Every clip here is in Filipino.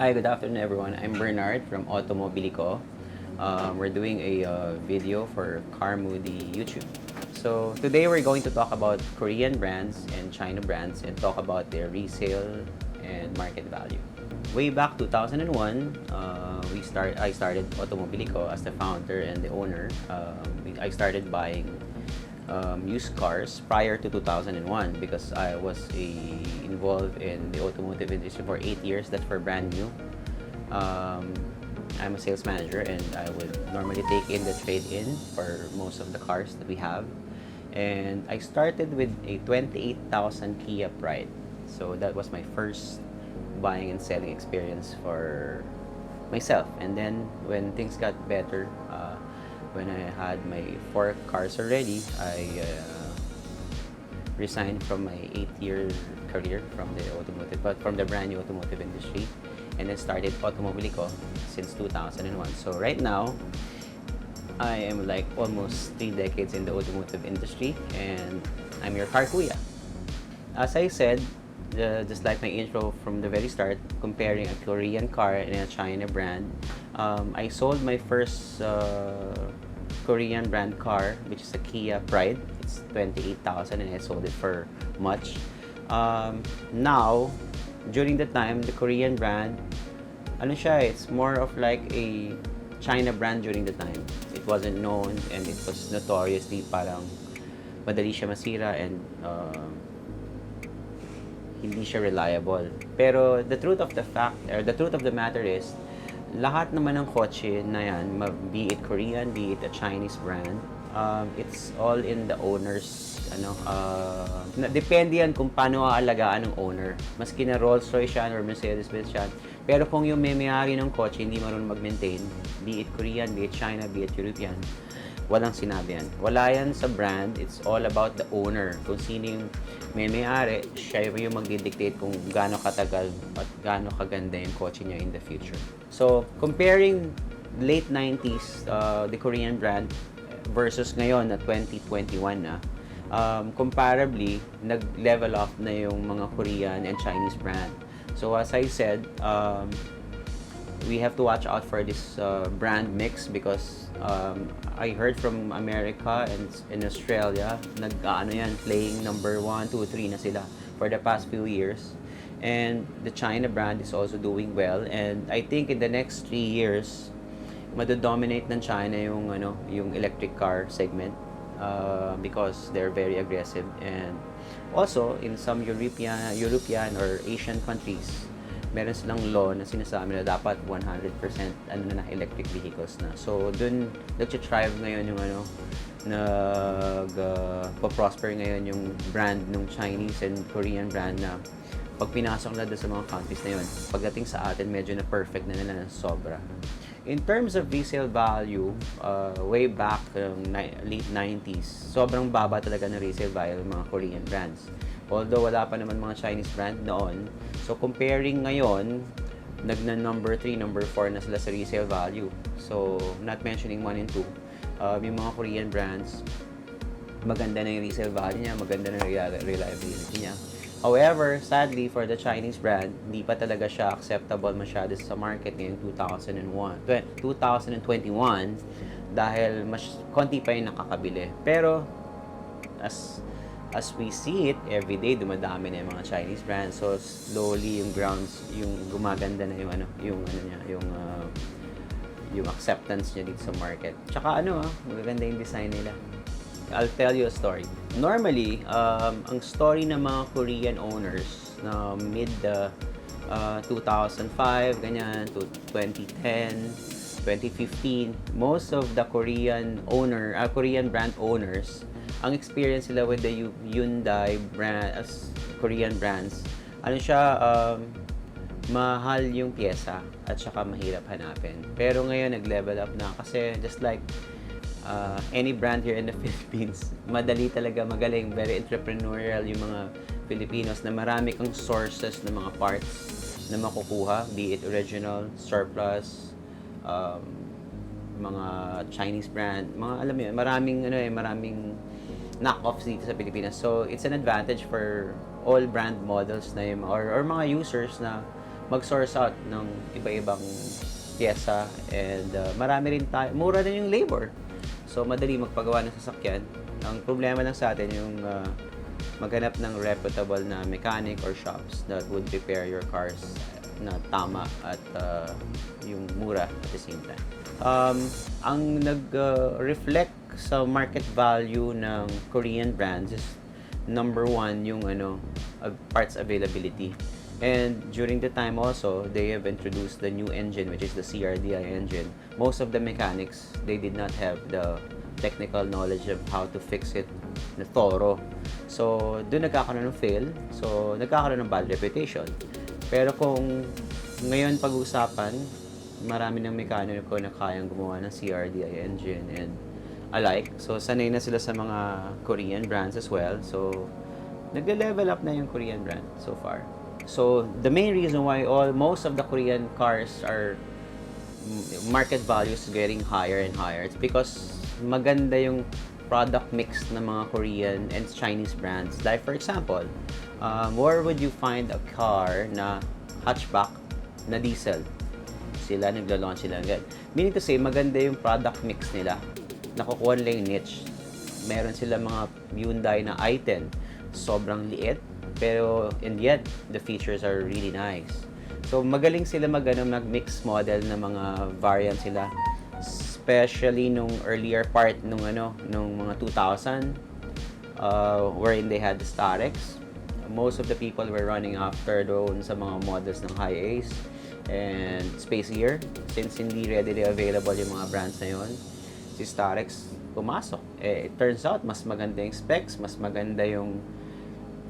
Hi, good afternoon everyone. I'm Bernard from Automobilico. We're doing a video for Carmudi YouTube. So today we're going to talk about Korean brands and China brands and talk about their resale and market value. Way back 2001, I started Automobilico as the founder and the owner. I started buying used cars prior to 2001 because I was involved in the automotive industry for 8 years. That's for brand new. I'm a sales manager and I would normally take in the trade-in for most of the cars that we have. And I started with a 28,000 Kia Pride. So that was my first buying and selling experience for myself. And then when things got better, when I had my 4 cars already, I resigned from my 8-year career from the brand new automotive industry, and then started Automobilico since 2001. So right now, I am like almost 3 decades in the automotive industry, and I'm your car kuya. As I said, just like my intro from the very start, comparing a Korean car and a China brand, I sold my first Korean brand car, which is a Kia Pride. It's 28,000 and I sold it for much. Now, during the time, the Korean brand, it's more of like a China brand during the time. It wasn't known and it was notoriously parang madali siya masira and hindi siya reliable. Pero the truth of the matter is, lahat naman ng kotse na yan, be it Korean, be it a Chinese brand, it's all in the owner's, depende yan kung paano aalagaan ng owner. Maski na Rolls Royce yan or Mercedes-Benz yan. Pero kung yung may-ari ng kotse hindi marunong mag-maintain, be it Korean, be it China, be it European, walang sinabi yan. Wala yan sa brand. It's all about the owner. Kung sino yung may-ari, siya yung magdidictate kung gaano katagal at gaano kaganda yung kotse niya in the future. So, comparing late 90s, the Korean brand versus ngayon na 2021 na, comparably, nag-level off na yung mga Korean and Chinese brand. So, as I said, we have to watch out for this brand mix because I heard from America and in Australia, playing number 1, 2, 3 na sila for the past few years. And the China brand is also doing well. And I think in the next 3 years, madodominate ng China yung electric car segment because they're very aggressive. And also, in some European or Asian countries, meron silang law na sinasabi na dapat 100% electric vehicles na. So, dun nag-thrive ngayon yung prosper ngayon yung brand ng Chinese and Korean brand na pag pinasok na doon sa mga countries na yun, pagdating sa atin, medyo na perfect na nila na sobra. In terms of resale value, way back late 90s, sobrang baba talaga ng resale value ng mga Korean brands. Although wala pa naman mga Chinese brand noon. So comparing ngayon, number 3, number 4 na sila sa resale value. So not mentioning 1 and 2, yung mga Korean brands, maganda na yung resale value niya, maganda na reliability niya. However, sadly for the Chinese brand, hindi pa talaga siya acceptable masyado sa market ngayong 2021 dahil konti pa yung nakakabili. Pero as we see it, every day dumadami na yung mga Chinese brands. So slowly yung gumaganda na yung acceptance niya dito sa market. Tsaka magaganda yung design nila. I'll tell you a story. Normally, ang story ng mga Korean owners na mid 2005 ganyan to 2010, 2015, most of the Korean brand owners, ang experience nila with the Hyundai brand as Korean brands, mahal yung pyesa at saka mahirap hanapin. Pero ngayon nag-level up na kasi just like any brand here in the Philippines, madali talaga magaling, very entrepreneurial yung mga Filipinos na marami kang sources ng mga parts na makukuha, be it original, surplus, mga Chinese brand, alam mo yun, maraming knock-offs dito sa Pilipinas. So, it's an advantage for all brand models na or mga users na mag-source out ng iba-ibang pyesa and marami rin tayo, mura din yung labor. So, madali magpagawa ng sasakyan. Ang problema lang sa atin yung maghanap ng reputable na mechanic or shops that would repair your cars na tama at yung mura at the same time. Ang nag-reflect sa market value ng Korean brands is number one, yung parts availability. And during the time also, they have introduced the new engine, which is the CRDI engine. Most of the mechanics, they did not have the technical knowledge of how to fix it na thorough. So, doon nagkakaroon ng fail. So, nagkakaroon ng bad reputation. Pero kung ngayon pag-uusapan, marami ng mekaniko na kayang gumawa ng CRDI engine and alike. So, sanay na sila sa mga Korean brands as well. So, nag-level up na yung Korean brand so far. So, the main reason why most of the Korean cars are market values getting higher and higher, it's because maganda yung product mix ng mga Korean and Chinese brands. Like, for example, where would you find a car na hatchback na diesel? Sila, nagla-launch sila agad. Meaning to say, maganda yung product mix nila. Nakukuha nila yung niche. Meron sila mga Hyundai na i10. Sobrang liit. Pero, and yet, the features are really nice. So, magaling sila mag-mix model na mga variant sila. Especially nung earlier part nung mga 2000, wherein they had the Starex. Most of the people were running after doon sa mga models ng high Ace and spacier. Since hindi readily available yung mga brands na yun, si Starex pumasok. It turns out, mas maganda yung specs, mas maganda yung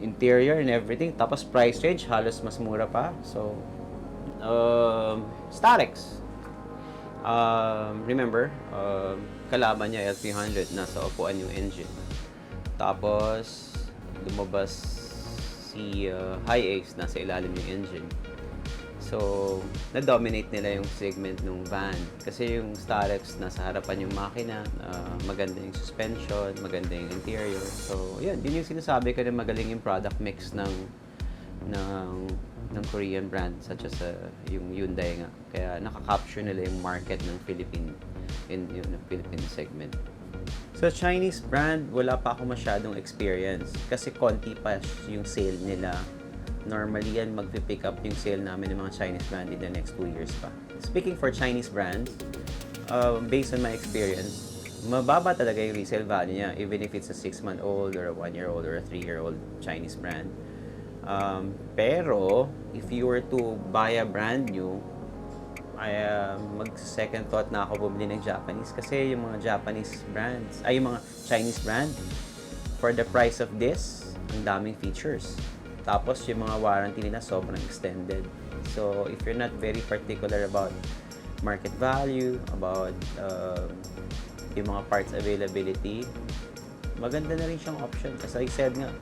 interior and everything. Tapos price range, halos mas mura pa. So, Starex. Remember, kalaban niya L300, nasa upuan yung engine. Tapos, lumabas si High Ace, nasa ilalim yung engine. So, na-dominate nila yung segment ng van. Kasi yung Starex, nasa harapan yung makina, maganda yung suspension, maganda yung interior. So, yun yung sinasabi ko na magaling yung product mix ng Korean brand, such as yung Hyundai nga. Kaya nakaka-capture nila yung market ng Philippine segment. So, Chinese brand, wala pa ako masyadong experience. Kasi konti pa yung sale nila. Normally yan, magpipick up yung sale namin ng mga Chinese brand in the next 2 years pa. Speaking for Chinese brands, based on my experience, mababa talaga yung resale value niya, even if it's a 6-month-old or a 1-year-old or a 3-year-old Chinese brand. Pero, if you were to buy a brand new, mag-second thought na ako bumili ng Japanese kasi yung mga Japanese brands, yung mga Chinese brand, for the price of this, ang daming features. Tapos, yung mga warranty nila sobrang extended. So, if you're not very particular about market value, about yung mga parts availability, maganda na rin siyang option. As I said nga,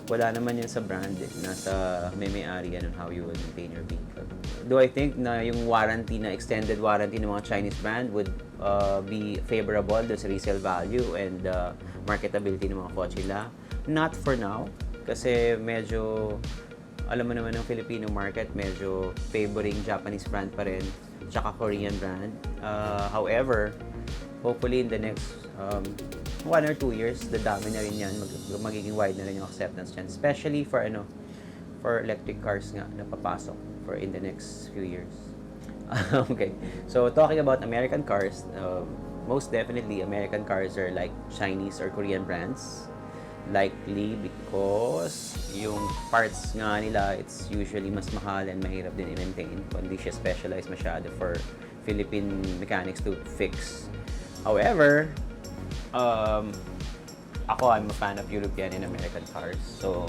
wala naman yun sa brand. Nasa may-ari yan on how you will maintain your vehicle. Do I think na yung warranty, na extended warranty ng mga Chinese brand would be favorable doon sa resale value and marketability ng mga kotse nila? Not for now. Kasi medyo, alam mo naman ng Filipino market, medyo favoring Japanese brand pa rin, tsaka Korean brand. However, hopefully in the next 1 or 2 years, dadami na rin yan, magiging wide na rin yung acceptance dyan. Especially for electric cars nga na papasok for in the next few years. Okay, so talking about American cars, most definitely American cars are like Chinese or Korean brands. Likely because yung parts nga nila, it's usually mas mahal and mahirap din i-maintain. Hindi siya specialized masyado for Philippine mechanics to fix. However, I'm a fan of European and American cars. So,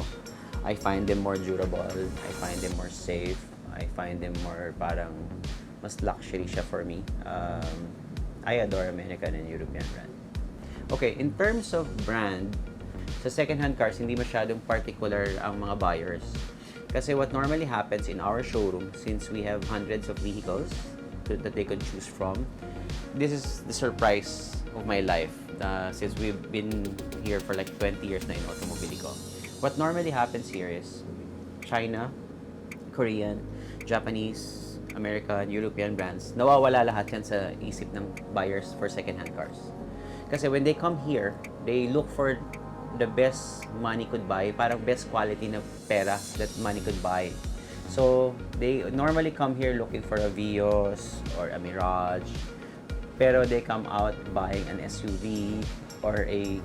I find them more durable. I find them more safe. I find them more parang mas luxury siya for me. I adore American and European brand. Okay, in terms of brand, sa second-hand cars, hindi masyadong particular ang mga buyers. Kasi what normally happens in our showroom, since we have hundreds of vehicles that they could choose from, this is the surprise of my life. Since we've been here for like 20 years na in Automobilico. What normally happens here is China, Korean, Japanese, American, European brands, nawawala lahat yan sa isip ng buyers for second-hand cars. Kasi when they come here, they look for the best money could buy, parang best quality na pera that money could buy. So, they normally come here looking for a Vios or a Mirage, pero they come out buying an SUV or a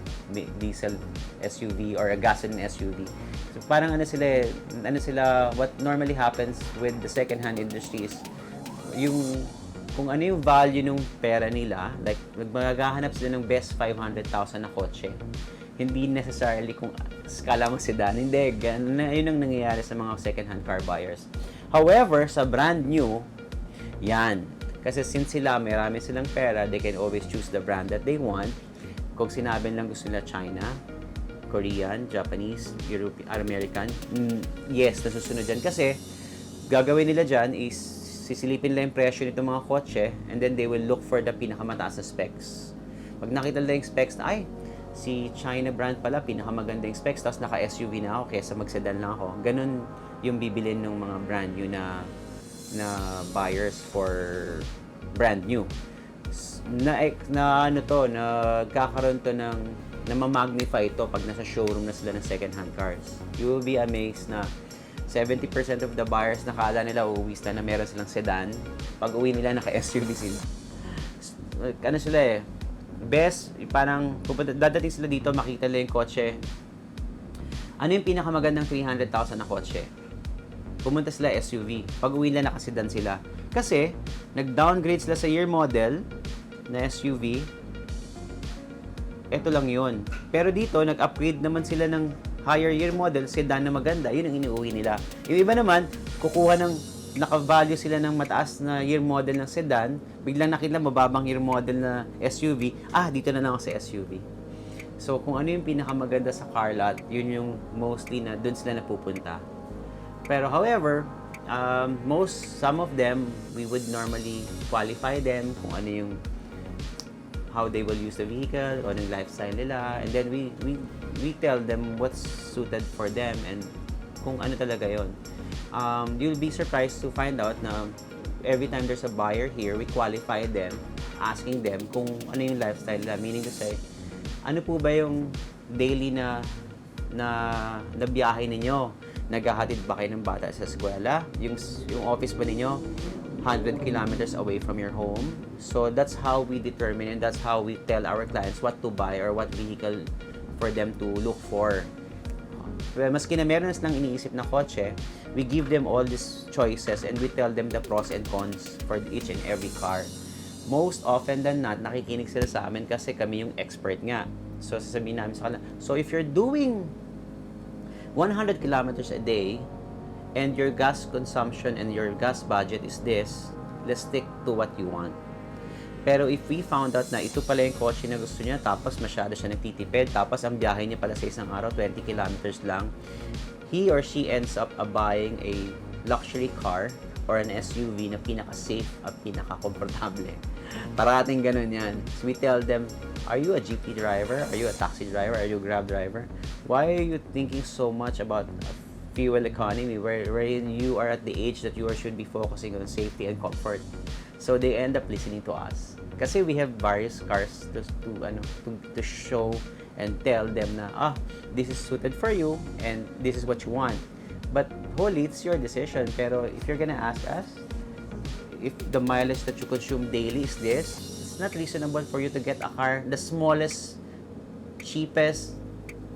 diesel SUV or a gasoline SUV. So, parang ano sila, what normally happens with the second-hand industry is, kung ano yung value ng pera nila, like, maghahanap sila ng best 500,000 na kotse. Hindi necessarily kung skala mo sedan. Hindi, yun ang nangyayari sa mga second-hand car buyers. However, sa brand new, yan. Kasi since marami silang pera, they can always choose the brand that they want. Kung sinabi lang gusto nila China, Korean, Japanese, European, American, yes, nasusunod dyan. Kasi, gagawin nila dyan is, sisilipin nila yung presyo nito mga kotse, and then they will look for the pinakamataas na specs. Pag nakita nila yung specs na, si China brand pala, pinakamaganda yung specs, tapos naka-SUV na ako, kesa mag-sedan lang ako. Ganun yung bibilin ng mga brand new na buyers for brand new. Nagkakaroon to na ma-magnify ito pag nasa showroom na sila ng second-hand cars. You will be amazed na 70% of the buyers nakala nila uuwi na meron silang sedan. Pag uwi nila, naka-SUV sila. Ano sila best, parang dadating sila dito, makita nila yung kotse. Ano yung pinakamagandang 300,000 na kotse? Pumunta sila SUV. Pag uwi nila, naka-sedan sila. Kasi, nag-downgrade sila sa year model na SUV. Ito lang yun. Pero dito, nag-upgrade naman sila ng higher year model, sedan na maganda. Yun ang iniuwi nila. Yung iba naman, kukuha naka-value sila ng mataas na year model ng sedan, biglang nakita mababang year model na SUV, dito na lang ako sa SUV. So, kung ano yung pinakamaganda sa car lot, yun yung mostly na doon sila napupunta. Pero however, some of them, we would normally qualify them kung ano yung how they will use the vehicle, o anong lifestyle nila, and then we tell them what's suited for them and kung ano talaga yon. You'll be surprised to find out na every time there's a buyer here, we qualify them, asking them kung ano yung lifestyle nila. Meaning to say, ano po ba yung daily na biyahe ninyo? Naghahatid ba kayo ng bata sa eskwela? Yung office ba ninyo 100 kilometers away from your home? So that's how we determine and that's how we tell our clients what to buy or what vehicle for them to look for. Maski na meron silang iniisip na kotse, we give them all these choices and we tell them the pros and cons for each and every car. Most often than not, nakikinig sila sa amin kasi kami yung expert nga. So, sasabihin namin sa kanila, so if you're doing 100 kilometers a day and your gas consumption and your gas budget is this, let's stick to what you want. Pero if we found out na ito pala yung kotse na gusto niya, tapos masyado siya nagtitipid, tapos ang biyahe niya pala sa isang araw, 20 kilometers lang, he or she ends up buying a luxury car or an SUV na pinaka-safe at pinaka-komportable. Parating ganun yan. So we tell them, are you a jeepney driver? Are you a taxi driver? Are you a Grab driver? Why are you thinking so much about fuel economy wherein you are at the age that you should be focusing on safety and comfort? So they end up listening to us. Kasi we have various cars to show and tell them na, this is suited for you and this is what you want. But wholly, it's your decision. Pero if you're gonna ask us, if the mileage that you consume daily is this, it's not reasonable for you to get a car, the smallest, cheapest,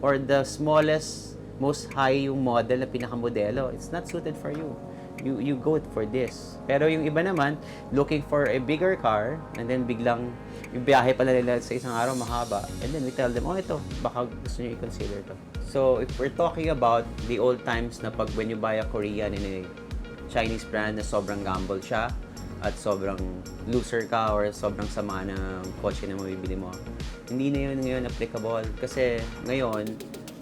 or the smallest, most high yung model na pinakamodelo. It's not suited for you. You go for this. Pero yung iba naman, looking for a bigger car, and then biglang, yung biyahe pala nila sa isang araw mahaba, and then we tell them, ito, baka gusto nyo i-consider to. So, if we're talking about the old times na when you buy a Korean in a Chinese brand na sobrang gamble siya, at sobrang loser ka, or sobrang sama ng kotse na mabibili mo, hindi na yun ngayon applicable. Kasi ngayon,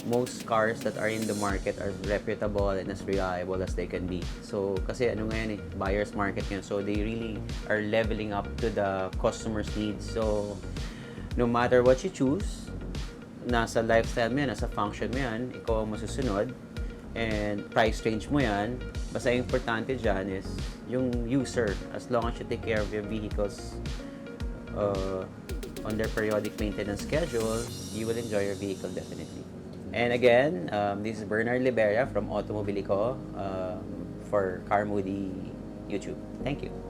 most cars that are in the market are reputable and as reliable as they can be. So, kasi ngayon buyer's market ngayon. So, they really are leveling up to the customer's needs. So, no matter what you choose, nasa lifestyle mo yan, nasa function mo yan, ikaw ang masusunod. and price range mo yan. Basta yung importante dyan is yung user. As long as you take care of your vehicles on their periodic maintenance schedule, you will enjoy your vehicle definitely. And again, this is Bernard Liberia from Automobilico for Carmudi YouTube. Thank you.